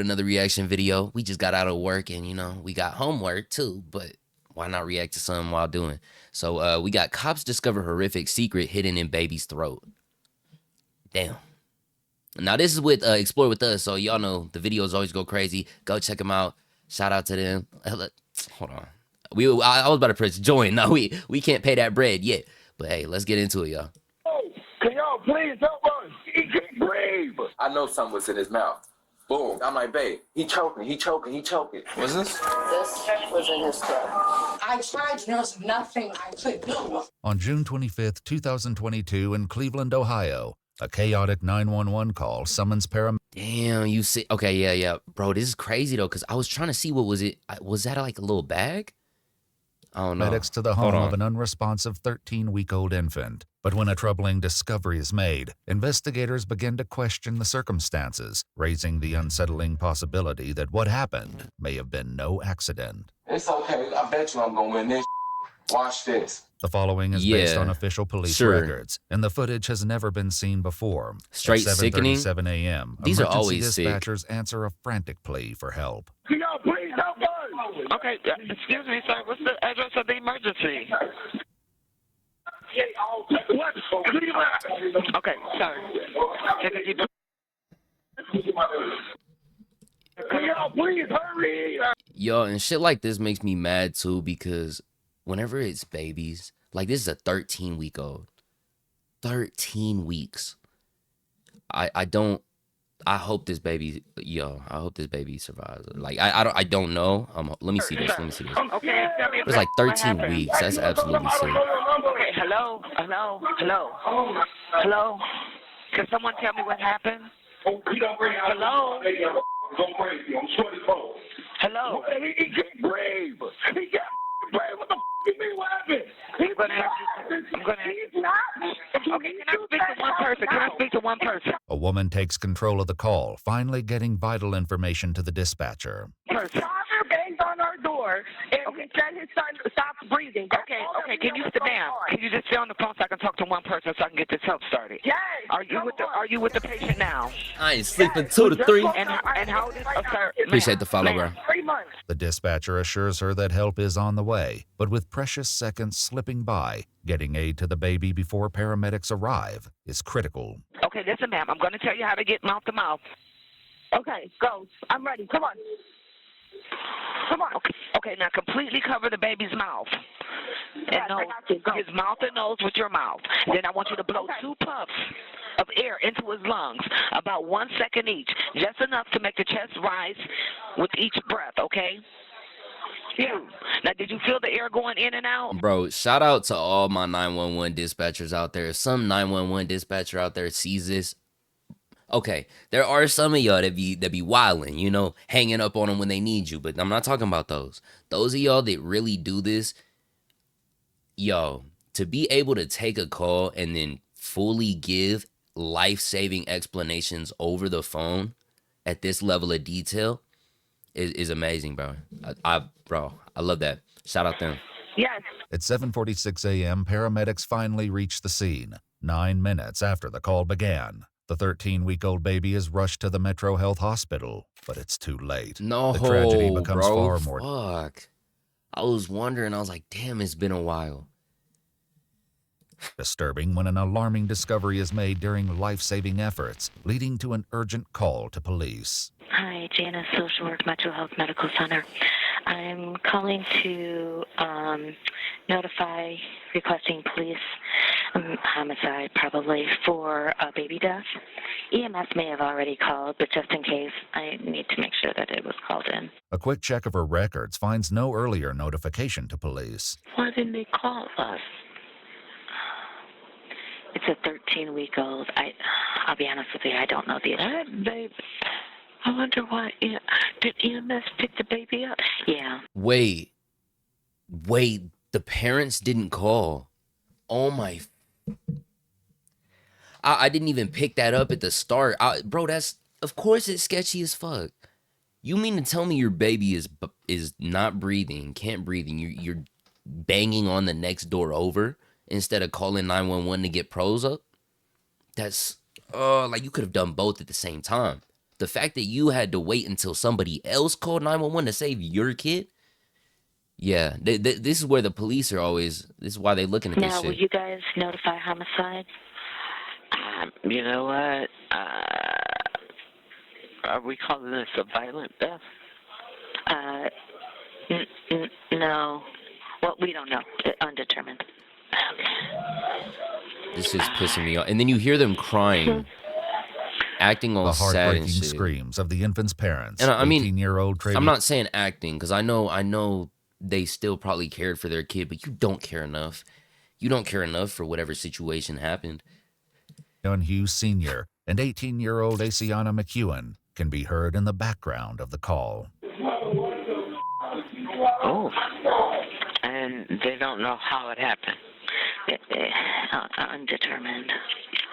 another reaction video. We just got out of work and, you know, we got homework too, but why not react to something while doing? So we got cops discover horrific secret hidden in baby's throat. Damn. Now this is with Explore With Us, so y'all know the videos always go crazy. Go check them out. Shout out to them. Hold on. I was about to press join. No, we can't pay that bread yet. But hey, let's get into it, y'all. Oh, can y'all please help us? He can't breathe. I know something was in his mouth. Boom. I'm like, babe, he choking. What's this? This was in his throat. I tried, there was nothing I could do. On June 25th, 2022, in Cleveland, Ohio, a chaotic 911 call summons paramedics. Damn, you see? Okay, yeah. Bro, this is crazy, though, because I was trying to see what was it. Was that like a little bag? I don't know. To the home of an unresponsive 13-week-old infant. But when a troubling discovery is made, investigators begin to question the circumstances, raising the unsettling possibility that what happened may have been no accident. It's okay. I bet you I'm going to win this. Watch this. The following is based on official police records, and the footage has never been seen before. Straight sickening. 7:37 a.m. These are always dispatchers answer a frantic plea for help. Can y'all please help us? Okay, excuse me, sir. What's the address of the emergency? What? Cleveland. Okay, sorry. Can y'all please hurry? Yo, and shit like this makes me mad too, because whenever it's babies, like this is a 13-week-old. 13 weeks. I hope this baby, I hope this baby survives. Like I don't know. Let me see this. Okay, it's like 13 weeks. That's absolutely sick. Okay, hello. Can someone tell me what happened? Hello. Go crazy. I'm sure it's both. Hello. He can't breathe. He can't breathe. What the you mean? What happened? I'm gonna ask you. Okay, can I speak to one person? A woman takes control of the call, finally getting vital information to the dispatcher. Person. Father banged on our door and we said his son stopped breathing. Okay, can you sit down? Can you just stay on the phone so I can talk to one person so I can get this help started? Yes. Are you with the patient now? I ain't sleeping 2 to 3. And how old is sir? Appreciate the follow, bro. 3 months. The dispatcher assures her that help is on the way, but with precious seconds slipping by, getting aid to the baby before paramedics arrive is critical. Okay, listen, ma'am. I'm going to tell you how to get mouth to mouth. Okay, go. I'm ready. Come on. Okay, now completely cover the baby's mouth. And his mouth and nose with your mouth. Then I want you to blow 2 puffs of air into his lungs, about 1 second each, just enough to make the chest rise with each breath, okay? Yeah. Now, did you feel the air going in and out? Bro, shout out to all my 911 dispatchers out there. If some 911 dispatcher out there sees this, okay, there are some of y'all that be wilding, you know, hanging up on them when they need you, but I'm not talking about those. Those of y'all that really do this, yo, to be able to take a call and then fully give life-saving explanations over the phone at this level of detail is amazing, bro. I love that. Shout out them. Yes. At 7:46 a.m., paramedics finally reach the scene, 9 minutes after the call began. The 13-week-old baby is rushed to the Metro Health Hospital, but it's too late. No, the tragedy becomes far more. Fuck. I was wondering. I was like, damn, it's been a while. Disturbing when an alarming discovery is made during life-saving efforts, leading to an urgent call to police. Hi, Janice, Social Work Metro Health Medical Center. I'm calling to notify requesting police homicide, probably, for a baby death. EMS may have already called, but just in case, I need to make sure that it was called in. A quick check of her records finds no earlier notification to police. Why didn't they call us? It's a 13-week-old. I'll be honest with you, I don't know the address. I wonder why. Did EMS pick the baby up? Yeah. Wait, the parents didn't call. Oh my. I didn't even pick that up at the start. Bro, of course it's sketchy as fuck. You mean to tell me your baby is not breathing, can't breathe, and you're banging on the next door over instead of calling 911 to get pros up? That's like you could have done both at the same time. The fact that you had to wait until somebody else called 911 to save your kid. Yeah, this is where the police are always. This is why they're looking at this Now, shit. will you guys notify homicide? You know what? Are we calling this a violent death? No. Well, we don't know. Undetermined. This is pissing me off. And then you hear them crying, acting all The sad and heartbreaking shit. screams of the infant's parents. And I mean, 18-year-old I'm not saying acting, because I know they still probably cared for their kid, but you don't care enough. You don't care enough for whatever situation happened. Travion Hughes Sr. and 18-year-old Asiana McEwen can be heard in the background of the call. Oh. And they don't know how it happened. Undetermined.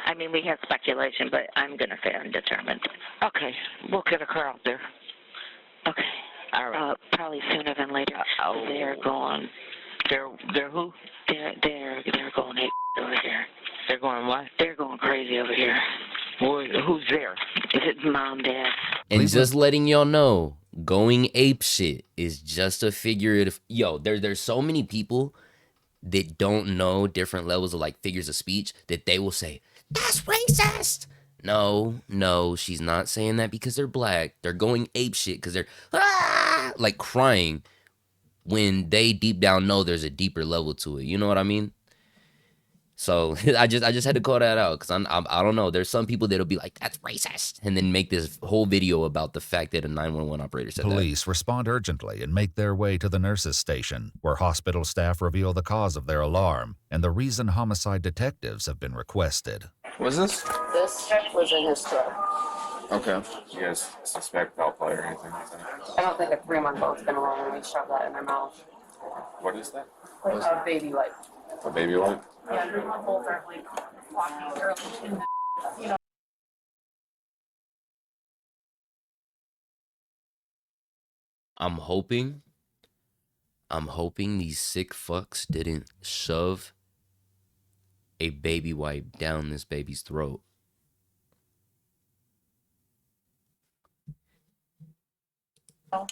I mean, we have speculation, but I'm going to say undetermined. Okay, we'll get a car out there. Okay. All right. Probably sooner than later. They're going. They're who? They're going over here. They're going what? They're going crazy over here. Who's there? Is it mom, dad? And just letting y'all know, going ape shit is just a figurative. Yo, there's so many people that don't know different levels of like figures of speech that they will say, that's racist. No, she's not saying that because they're black. They're going ape shit because they're like crying when they deep down know there's a deeper level to it. You know what I mean? So I just had to call that out because I don't know. There's some people that'll be like, that's racist, and then make this whole video about the fact that a 911 operator said that. Police respond urgently and make their way to the nurses' station, where hospital staff reveal the cause of their alarm and the reason homicide detectives have been requested. What's this? This was in his throat. Okay. You guys suspect foul play or anything like that? I don't think a 3-month-old's gonna willingly shove that in their mouth. What is that? Like a baby wipe. A baby wipe? Yeah, 3-month-olds are like walking early in the, you know. I'm hoping these sick fucks didn't shove a baby wipe down this baby's throat.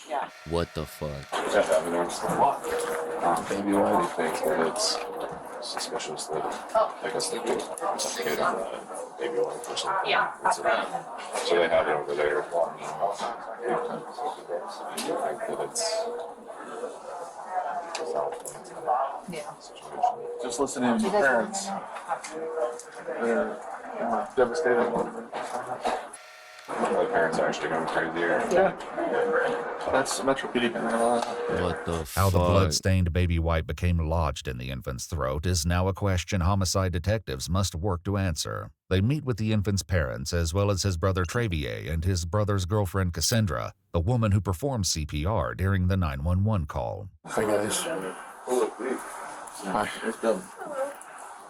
Yeah. What the fuck? That's evidence. Baby wipe, he thinks that it's suspicious that I guess they do suffocated baby wipe or something. Yeah. So they have it over there. I think that it's Yeah. Just listening to parents. They're devastated. the parents are actually going crazier. Yeah. That's Metropedic. What the How the fuck? blood-stained baby wipe became lodged in the infant's throat is now a question homicide detectives must work to answer. They meet with the infant's parents, as well as his brother Travier and his brother's girlfriend Cassandra, the woman who performed CPR during the 911 call. Hi, guys. Hi.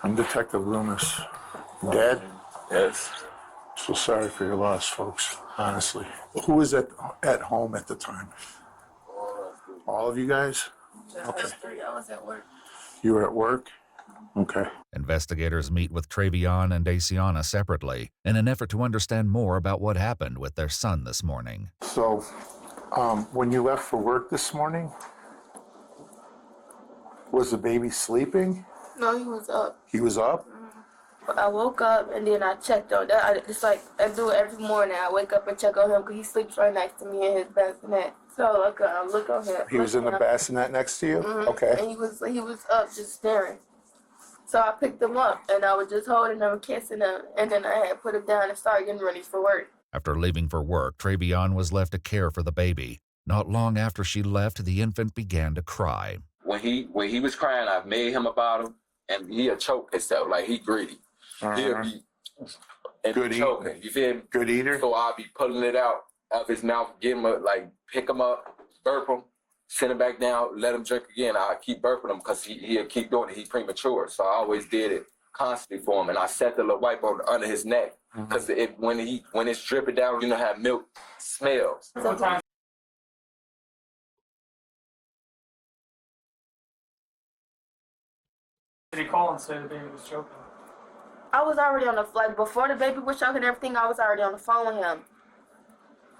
I'm Detective Loomis. Dad? Yes. So sorry for your loss, folks, honestly. Who was at home at the time? All of you guys? Okay. I was at work. You were at work? Okay. Investigators meet with Travion and Asiana separately in an effort to understand more about what happened with their son this morning. So, when you left for work this morning, was the baby sleeping? No, he was up. He was up? I woke up and then I checked on that. I do it every morning. I wake up and check on him because he sleeps right next to me in his bassinet. So I look on him. He was in the bassinet next to you? Mm-hmm. Okay. And he was up just staring. So I picked him up and I was just holding him and kissing him. And then I had put him down and started getting ready for work. After leaving for work, Travion was left to care for the baby. Not long after she left, the infant began to cry. When he was crying, I made him about him, and he'll choke himself like he greedy. He'll be Good choking. eater. You feel me? Good eater? So I'll be pulling it out of his mouth, get him pick him up, burp him, send him back down, let him drink again. I keep burping him because he'll keep doing it. He's premature, so I always did it constantly for him, and I set the little wipe on under his neck because when it's dripping down, you know how milk smells. Sometimes. Did he call and say the baby was choking? I was already on the flight. Before the baby was choking and everything, I was already on the phone with him.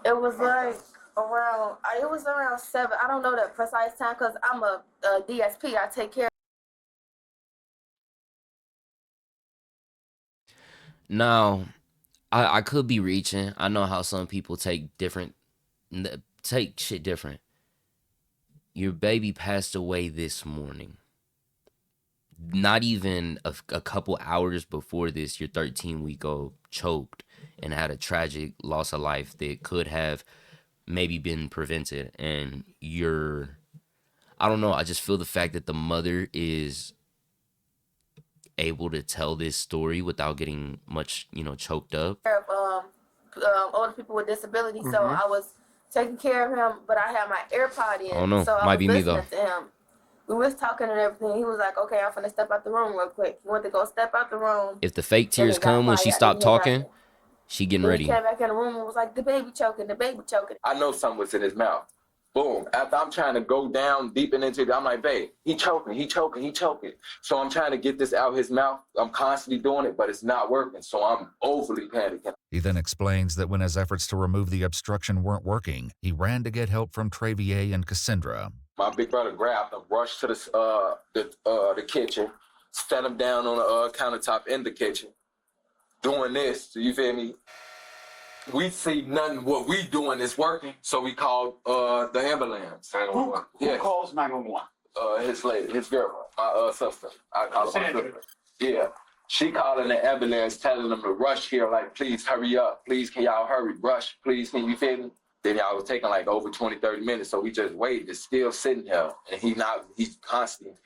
It was like around. It was around 7. I don't know the precise time because I'm a DSP. I take care. Now, I could be reaching. I know how some people take shit different. Your baby passed away this morning. Not even a couple hours before this, your 13-week-old choked and had a tragic loss of life that could have maybe been prevented. And I don't know, I just feel the fact that the mother is able to tell this story without getting much, choked up. Of older people with disabilities, so I was taking care of him, but I had my AirPod in. I don't know. So I Might was be me, listening though. to him. We was talking and everything. He was like, "Okay, I'm finna step out the room real quick." He went to go step out the room. If the fake and tears it got come when she quiet, stopped and he had talking, nothing. she getting Then ready. he came back in the room and was like, "The baby choking, the baby choking." I know something was in his mouth. Boom. After I'm trying to go down deep into it, I'm like, babe, he choking. So I'm trying to get this out his mouth. I'm constantly doing it, but it's not working. So I'm overly panicking. He then explains that when his efforts to remove the obstruction weren't working, he ran to get help from Trevier and Cassandra. My big brother grabbed him, rushed to the kitchen, set him down on the countertop in the kitchen, doing this. You feel me? We see nothing. What we doing is working, so we called the ambulance. Who calls 911? His girl, my sister. I call her my sister. Yeah. She calling the ambulance, telling them to rush here, like, please hurry up. Please, can y'all hurry? Rush, please, can you feel me? Then y'all was taking like over 20, 30 minutes, so we just waited. It's still sitting here, and he's constantly,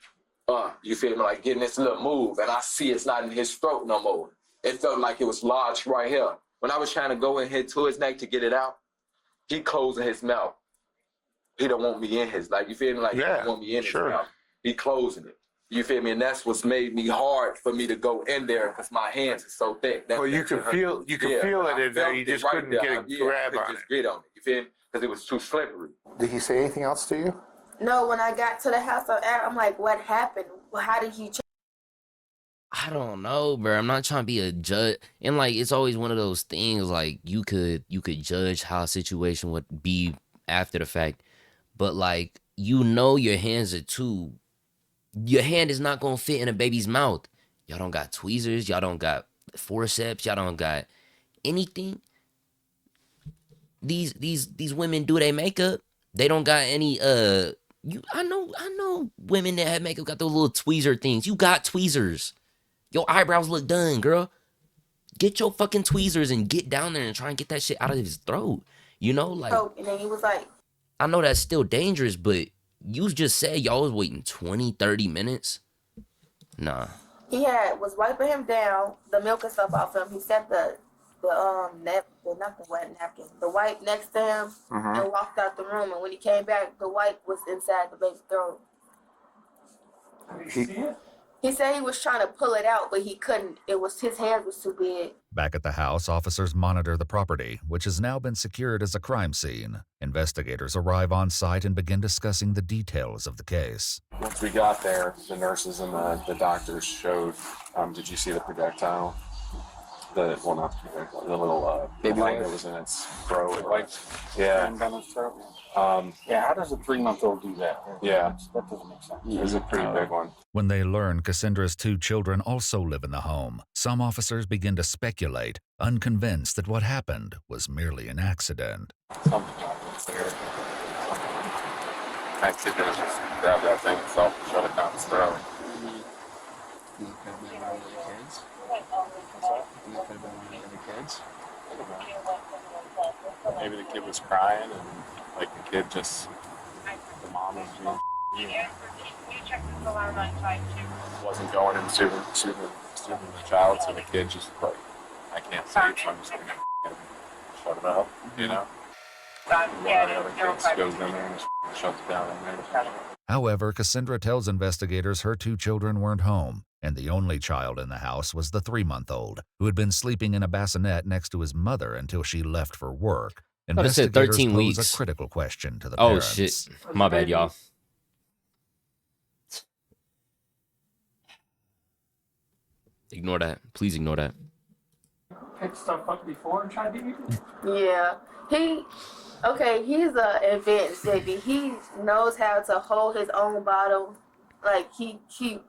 you feel me, like getting this little move, and I see it's not in his throat no more. It felt like it was lodged right here. When I was trying to go and hit to his neck to get it out, he closing his mouth. He don't want me in his, like, you feel me? Like, he don't want me in his mouth. He closing it. You feel me? And that's what's made me hard for me to go in there because my hands are so thick. Well, you could feel it in there. You just couldn't get a grab on it. Get on it. You feel me? Because it was too slippery. Did he say anything else to you? No, when I got to the house, I'm like, "What happened? How did he?" I don't know, bro. I'm not trying to be a judge. And like it's always one of those things like you could judge how a situation would be after the fact. But like your hands are too your hand is not gonna fit in a baby's mouth. Y'all don't got tweezers, y'all don't got forceps, y'all don't got anything. These women do their makeup. They don't got any I know women that have makeup got those little tweezer things. You got tweezers. Your eyebrows look done, girl. Get your fucking tweezers and get down there and try and get that shit out of his throat. You know, like. And then he was like. I know that's still dangerous, but you just said y'all was waiting 20, 30 minutes. Nah. He was wiping him down, the milk and stuff off him. He set the not the wet napkin, the wipe next to him, and walked out the room. And when he came back, the wipe was inside the baby's throat. Did you see it? He said he was trying to pull it out, but he couldn't. His hands was too big. Back at the house, officers monitor the property, which has now been secured as a crime scene. Investigators arrive on site and begin discussing the details of the case. Once we got there, the nurses and the doctors showed, did you see the projectile? The little baby light wipe that was in its throat. Yeah. Yeah, how does a 3-month-old do that? Yeah. That doesn't make sense. It was a pretty big one. When they learn Cassandra's 2 children also live in the home, some officers begin to speculate, unconvinced that what happened was merely an accident. Something happens there. Accident, just grab that thing itself and shut it down his throat. Maybe the kid was crying and like the kid just, the mom was being, wasn't going and soothing the child, so the kid just like, I can't sleep, so I'm just gonna shut it up, you know? One of the other kids goes in there and just shuts it down in there. However, Cassandra tells investigators her 2 children weren't home, and the only child in the house was the 3-month-old, who had been sleeping in a bassinet next to his mother until she left for work. I would have said 13 pose weeks. a critical question to the Oh, parents. shit. My bad, y'all. Ignore that. Please ignore that. picked stuff up before and tried to eat it? Yeah. He's a advanced baby. He knows how to hold his own bottle. Like he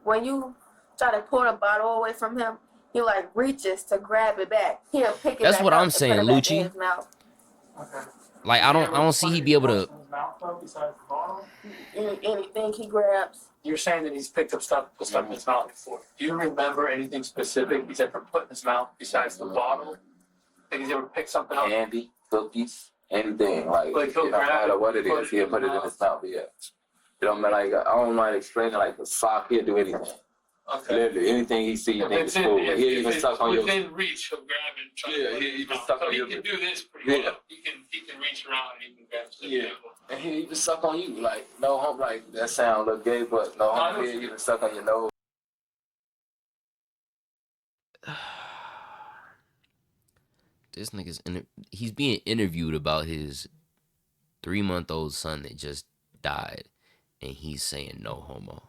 when you try to pull the bottle away from him, he like reaches to grab it back. He'll pick it That's back what up I'm and saying, put it back in Lucci. his mouth. Okay. Like I don't see he be able to. Anything he grabs. You're saying that he's picked up stuff, put stuff in his mouth before. Do you remember anything specific he's ever put in his mouth besides the bottle? Think he's ever picked something up? Candy, cookies, anything. Like, Like it he'll don't grab matter it, what it is, he'll put it in his mouth, yeah. It don't matter, like, I don't mind explaining, like, the sock, he'll do anything. Okay. Literally, anything he see, you If think it's is cool. if He'll even it's suck on your... within reach, he'll grab it and try to Yeah, put it he'll in his even mouth. suck So on he your... can do this pretty Yeah. well. He can reach around and he can grab stuff. Yeah. And he'll even suck on you, like, no hope, like, that sound look gay, but no hope, he'll even suck on your nose. This nigga's he's being interviewed about his 3-month-old son that just died, and he's saying no homo.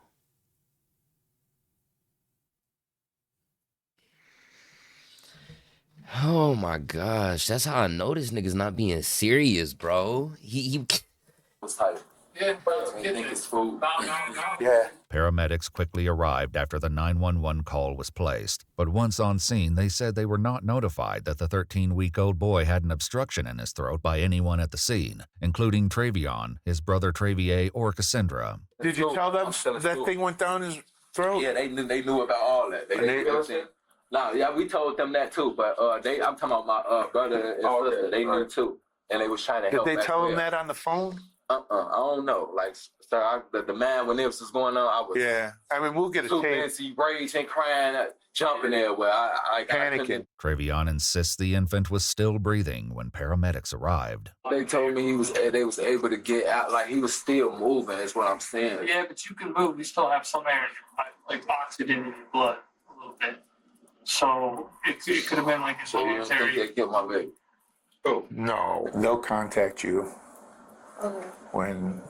Oh my gosh, that's how I know this nigga's not being serious, bro. He What's tight? Yeah, bro. I think it's food. Yeah. Paramedics quickly arrived after the 911 call was placed, but once on scene, they said they were not notified that the 13-week-old boy had an obstruction in his throat by anyone at the scene, including Travion, his brother Travier, or Cassandra. Did you tell them that thing went down his throat? Yeah, they knew about all that. They knew everything. No, yeah, we told them that too, but I'm talking about my brother and sister. They knew too, and they was trying to Did help. they as tell him well. that on the phone? I don't know. Like, sir, the man when this was going on, I was Yeah. I mean, we'll get a too tape. busy, raging, crying, jumping there where I Panicking. Travion insists the infant was still breathing when paramedics arrived. They told me they was able to get out, like he was still moving. Is what I'm saying. Yeah, but you can move. You still have some air in your body, like oxygen in your blood a little bit. So it could have been like his So you don't think voluntary. they killed my baby? Oh, no. They'll contact you Okay. when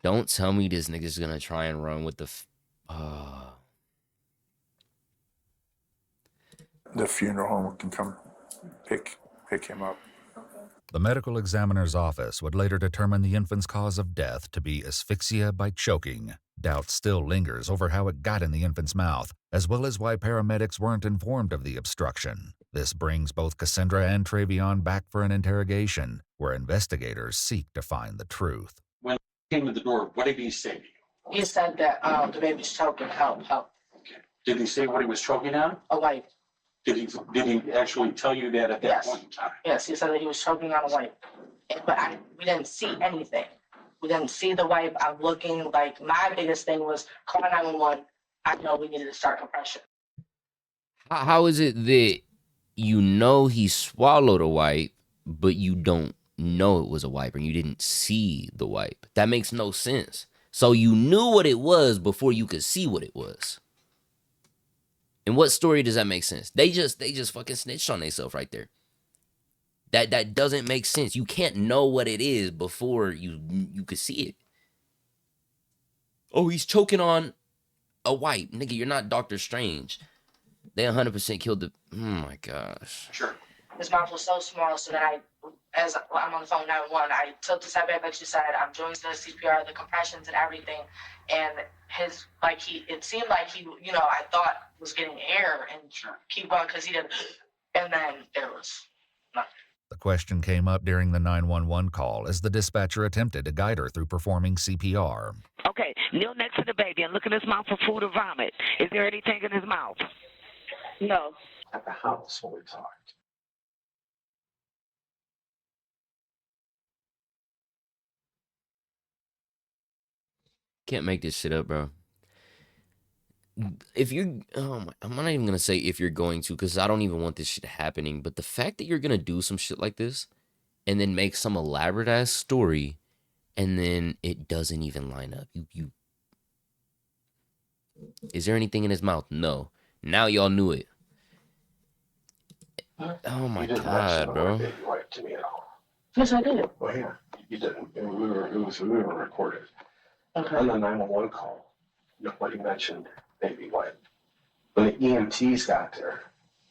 don't tell me this nigga's gonna try and run with the. the funeral home can come pick him up. The medical examiner's office would later determine the infant's cause of death to be asphyxia by choking. Doubt still lingers over how it got in the infant's mouth, as well as why paramedics weren't informed of the obstruction. This brings both Cassandra and Travion back for an interrogation, where investigators seek to find the truth. When he came to the door, what did he say to you? He said that the baby's choking. Help. Okay. Did he say what he was choking on? A wipe. Did he actually tell you that at that Yes. point in time? Yes, he said that he was choking on a wipe. But we didn't see anything. We didn't see the wipe. I'm looking, like, my biggest thing was call 911. I know we needed to start compression. How is it that you know he swallowed a wipe, but you don't know it was a wipe, and you didn't see the wipe? That makes no sense. So you knew what it was before you could see what it was. In what story does that make sense? They just fucking snitched on themselves right there. That doesn't make sense. You can't know what it is before you could see it. Oh, he's choking on a wipe. Nigga, you're not Doctor Strange. They 100% killed the... Oh my gosh. Sure. His mouth was so small, so that as I'm on the phone 911, I took the step back, like you said. I'm doing the CPR, the compressions, and everything. And it seemed like he, I thought was getting air and keep on because he didn't. And then there was nothing. The question came up during the 911 call as the dispatcher attempted to guide her through performing CPR. Okay, kneel next to the baby and look in his mouth for food or vomit. Is there anything in his mouth? No. At the house when we talked. Can't make this shit up, bro. If you're, I'm not even gonna say if you're going to, because I don't even want this shit happening. But the fact that you're gonna do some shit like this, and then make some elaborate ass story, and then it doesn't even line up. You. Is there anything in his mouth? No. Now y'all knew it. Oh my god, bro. Right to me at all. Yes, I did. Well, yeah, you didn't. We were recorded. Okay. On the 911 call, nobody mentioned baby wipe. When the EMTs got there,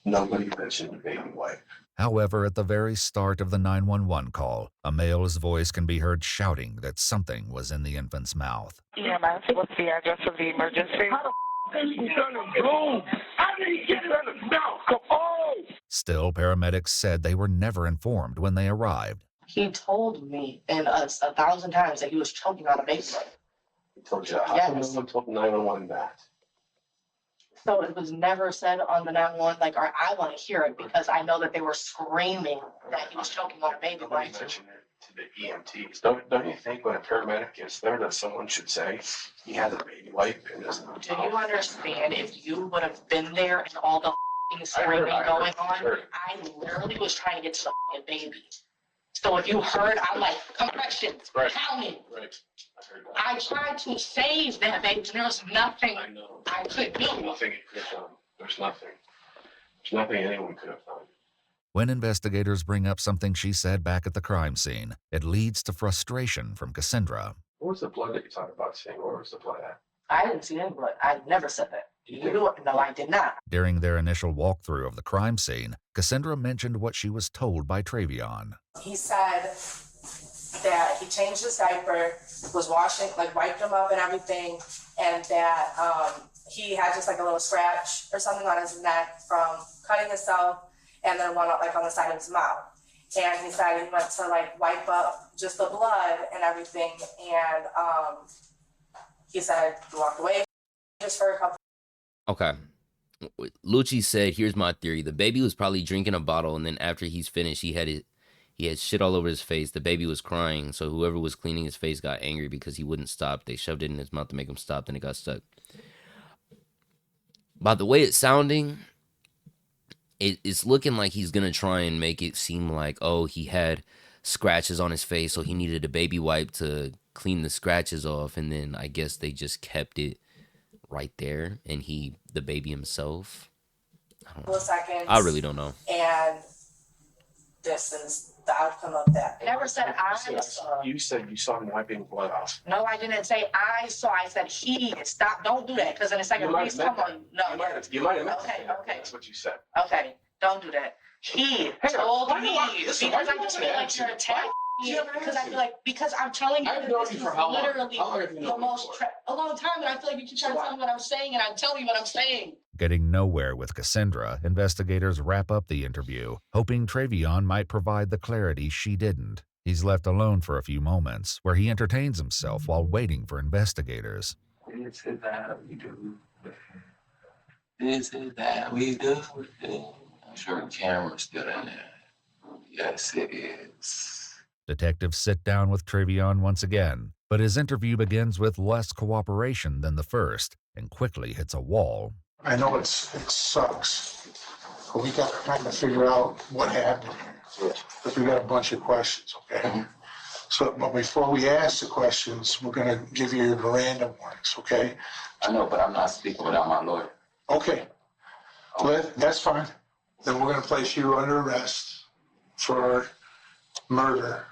nobody mentioned the baby wipe. However, at the very start of the 911 call, a male's voice can be heard shouting that something was in the infant's mouth. EMS, what's the address of the emergency? How the is he gonna go? I didn't get it in his mouth. Come on. Still, paramedics said they were never informed when they arrived. He told me and us 1,000 times that he was choking on a baby. He told you, how come no one told 911 that? So it was never said on the 911, like, or I want to hear it because I know that they were screaming that he was choking on a baby. Nobody mentioned it to the EMTs. Don't you think when a paramedic gets there that someone should say he had a baby wipe in his mouth? Do you understand if you would have been there and all the screaming going on? I literally was trying to get to the baby. So if you heard, I'm like, compressions, counting. Right. I tried to save that baby, and there was nothing I could do. There's nothing you could have done. There's nothing. There's nothing anyone could have done. When investigators bring up something she said back at the crime scene, it leads to frustration from Cassandra. What was the blood that you talked about seeing? Where was the blood at? I didn't see any blood. I never said that. No, I did not. During their initial walkthrough of the crime scene, Cassandra mentioned what she was told by Travion. He said that he changed his diaper, was washing, like wiped him up and everything, and that he had just like a little scratch or something on his neck from cutting himself, and then one like on the side of his mouth. And he said he went to like wipe up just the blood and everything, and he said he walked away just for a couple. Okay. Lucci said, here's my theory. The baby was probably drinking a bottle, and then after he's finished, he had shit all over his face. The baby was crying, so whoever was cleaning his face got angry because he wouldn't stop. They shoved it in his mouth to make him stop, and it got stuck. By the way it's sounding, it's looking like he's going to try and make it seem like, oh, he had scratches on his face, so he needed a baby wipe to clean the scratches off, and then I guess they just kept it right there, and the baby himself. I really don't know. And this is the outcome of that. I never said I saw. You said you saw him wiping blood off. No, I didn't say I saw. I said he. Stop. Don't do that, because in a second, please come on. No. You might have meant Okay. That's what you said. Okay. Don't do that. He told me because I just feel like you're attacking. Because I feel like, because I'm telling you that this is literally the most, a long time, and I feel like you keep trying to tell me what I'm saying, and I'm telling you what I'm saying. Getting nowhere with Cassandra, investigators wrap up the interview, hoping Travion might provide the clarity she didn't. He's left alone for a few moments, where he entertains himself while waiting for investigators. This is how we do. This is how we do. I'm sure the camera's still in there. Yes, it is. Detectives sit down with Travion once again, but his interview begins with less cooperation than the first and quickly hits a wall. I know it sucks, but we got to kind of figure out what happened here. Because we got a bunch of questions, okay? So, but before we ask the questions, we're going to give you your Miranda warnings, okay? I know, but I'm not speaking without my lawyer. Okay. Well, that's fine. Then we're going to place you under arrest for murder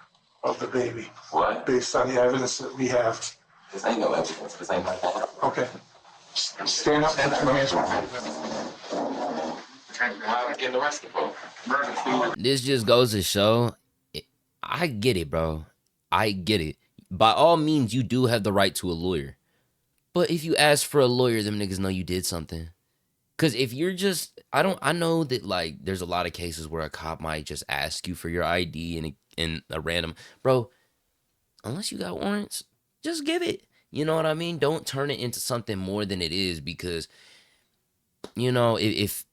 of the baby. What? Based on the evidence that we have. This ain't no evidence. This ain't my fault. Okay. Stand up and put your hands behind Why are we getting arrested for? Murder. This just goes to show, I get it, bro. I get it. By all means, you do have the right to a lawyer. But if you ask for a lawyer, them niggas know you did something. Because if you're just, I know that, like, there's a lot of cases where a cop might just ask you for your ID and a random, bro, unless you got warrants, just give it. You know what I mean? Don't turn it into something more than it is, because, you know, if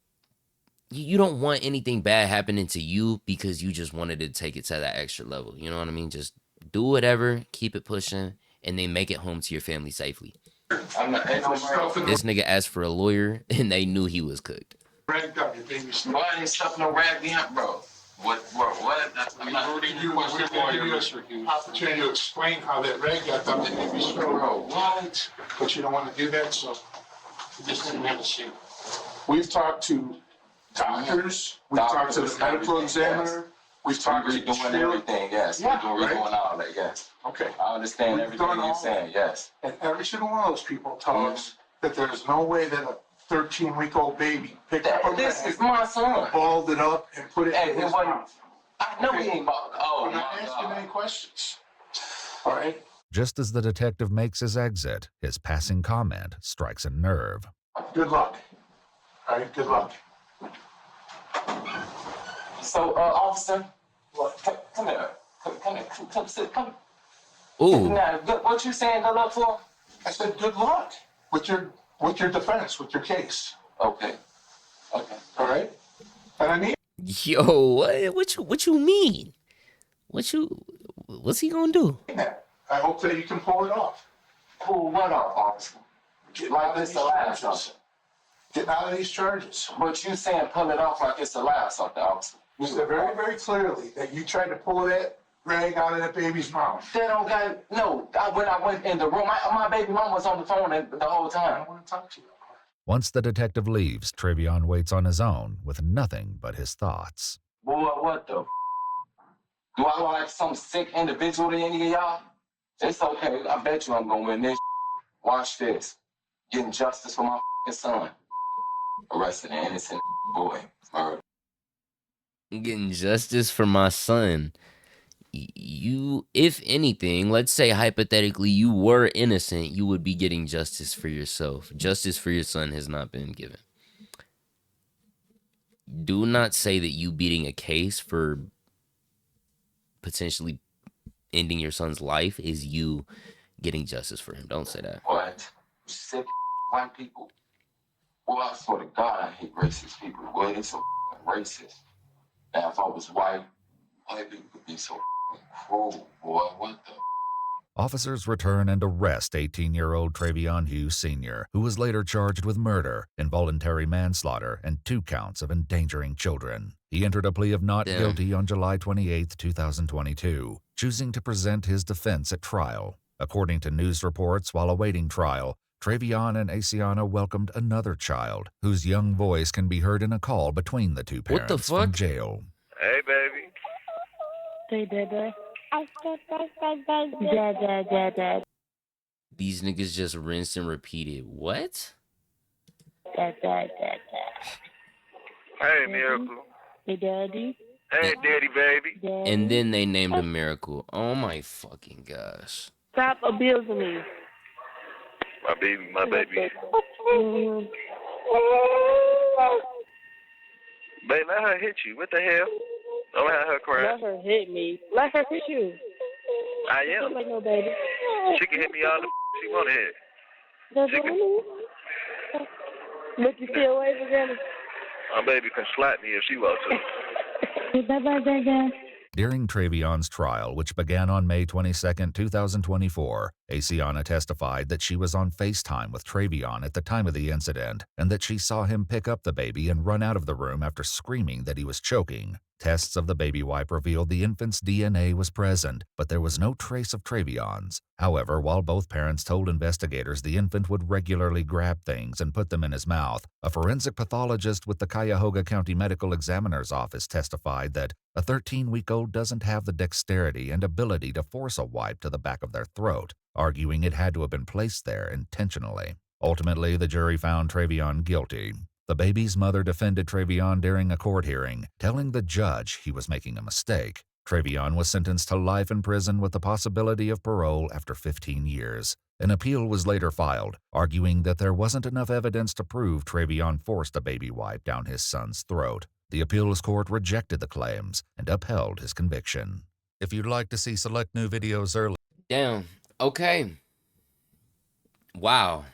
you don't want anything bad happening to you because you just wanted to take it to that extra level. You know what I mean? Just do whatever, keep it pushing, and then make it home to your family safely. This nigga asked for a lawyer, and they knew he was cooked. Why ain't stuff no rag behind, bro? What, bro, what? I'm not We're giving you opportunity to explain how that rag got done. Bro, what? But you don't want to do that, so. Just didn't have a shoot. We've talked to doctors, we've talked to the medical examiner, we've talked to doing everything, yes. We're doing all that, yes. Okay. I understand everything you're saying, yes. And every single one of those people tell us that there's no way that a 13-week-old baby. Picked up a This rag, is my son. balled it up, and put it Hey, in it his wasn't. mouth. I know he ain't bald. Oh I'm not my asking God. any questions. All right? Just as the detective makes his exit, his passing comment strikes a nerve. Good luck. All right, good luck. So, officer, come here. Come sit. Come. Ooh. Now, what you saying? Good luck for? I said good luck with your defense, with your case. Okay. Okay. All right? And I need Yo, what you mean? What's he gonna do? that. I hope that you can pull it off. Pull what off, officer? Get Like out of it's these the last charges. something. Getting out of these charges. But you saying pull it off like it's the last something, officer? You said very, very clearly that you tried to pull that rag out of that baby's mouth. They don't got no. When I went in the room, my baby mom was on the phone the whole I time. don't want to talk to you. Once the detective leaves, Trevion waits on his own with nothing but his thoughts. Boy, what the? Do I look like some sick individual to any of y'all? It's okay. I bet you I'm gonna win this. Watch this. Getting justice for my son. Arresting an innocent boy. Murder. I'm getting justice for my son. You, if anything, let's say hypothetically you were innocent, you would be getting justice for yourself. Justice for your son has not been given. Do not say that you beating a case for potentially ending your son's life is you getting justice for him. Don't say that. What? Sick white people. Boy, I swear to God, I hate racist people. Boy, they so racist. Now, if I was white people could be so cruel. Boy, what the? Officers return and arrest 18-year-old Trevion Hughes Sr., who was later charged with murder, involuntary manslaughter, and 2 counts of endangering children. He entered a plea of not guilty on July 28, 2022, choosing to present his defense at trial. According to news reports, while awaiting trial, Trevion and Asiana welcomed another child, whose young voice can be heard in a call between the two What the parents from fuck? jail. Hey, baby. Hey, Dada. Dada. These niggas just rinsed and repeated. What? Dada. Hey, Miracle. Hey, Daddy. Hey, Daddy, baby. Daddy. And then they named him Miracle. Oh my fucking gosh. Stop abusing me. My baby. Mhm. Babe, let her hit you. What the hell? Don't let her cry. Let her hit me. Let her hit you. I Don't am. like no baby. She can hit me all the she want to hit. That's She what I can, mean. Look, you still waving at me? my baby can slap me if she wants to. Bye-bye, Dada. During Trevion's trial, which began on May 22, 2024, Asiana testified that she was on FaceTime with Trevion at the time of the incident and that she saw him pick up the baby and run out of the room after screaming that he was choking. Tests of the baby wipe revealed the infant's DNA was present, but there was no trace of Trevion's. However, while both parents told investigators the infant would regularly grab things and put them in his mouth, a forensic pathologist with the Cuyahoga County Medical Examiner's Office testified that a 13-week-old doesn't have the dexterity and ability to force a wipe to the back of their throat, arguing it had to have been placed there intentionally. Ultimately, the jury found Trevion guilty. The baby's mother defended Trevion during a court hearing, telling the judge he was making a mistake. Trevion was sentenced to life in prison with the possibility of parole after 15 years. An appeal was later filed, arguing that there wasn't enough evidence to prove Trevion forced a baby wipe down his son's throat. The appeals court rejected the claims and upheld his conviction. If you'd like to see select new videos early. Damn. Okay. Wow.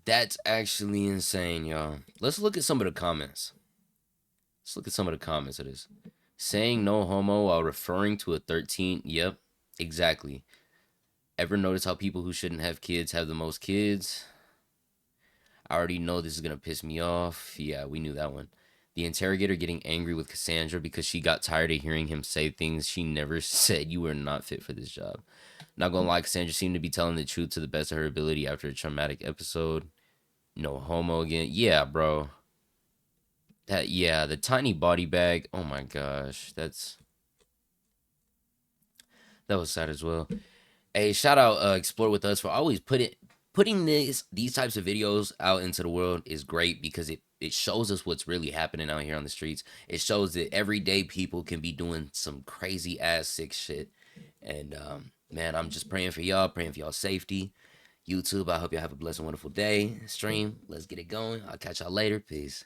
That's actually insane, y'all. Let's look at some of the comments. Let's look at some of the comments of this. Saying no homo while referring to a 13. Yep, exactly. Ever notice how people who shouldn't have kids have the most kids? I already know this is going to piss me off. Yeah, we knew that one. The interrogator getting angry with Cassandra because she got tired of hearing him say things she never said. You were not fit for this job. Not gonna lie, Cassandra seemed to be telling the truth to the best of her ability after a traumatic episode. No homo again. Yeah, bro. The tiny body bag. Oh my gosh. That was sad as well. Hey, shout out Explore With Us for always putting putting these types of videos out into the world is great because it shows us what's really happening out here on the streets. It shows that everyday people can be doing some crazy ass sick shit. And man, I'm just praying for y'all's safety. YouTube, I hope y'all have a blessed and wonderful day. Stream, let's get it going. I'll catch y'all later. Peace.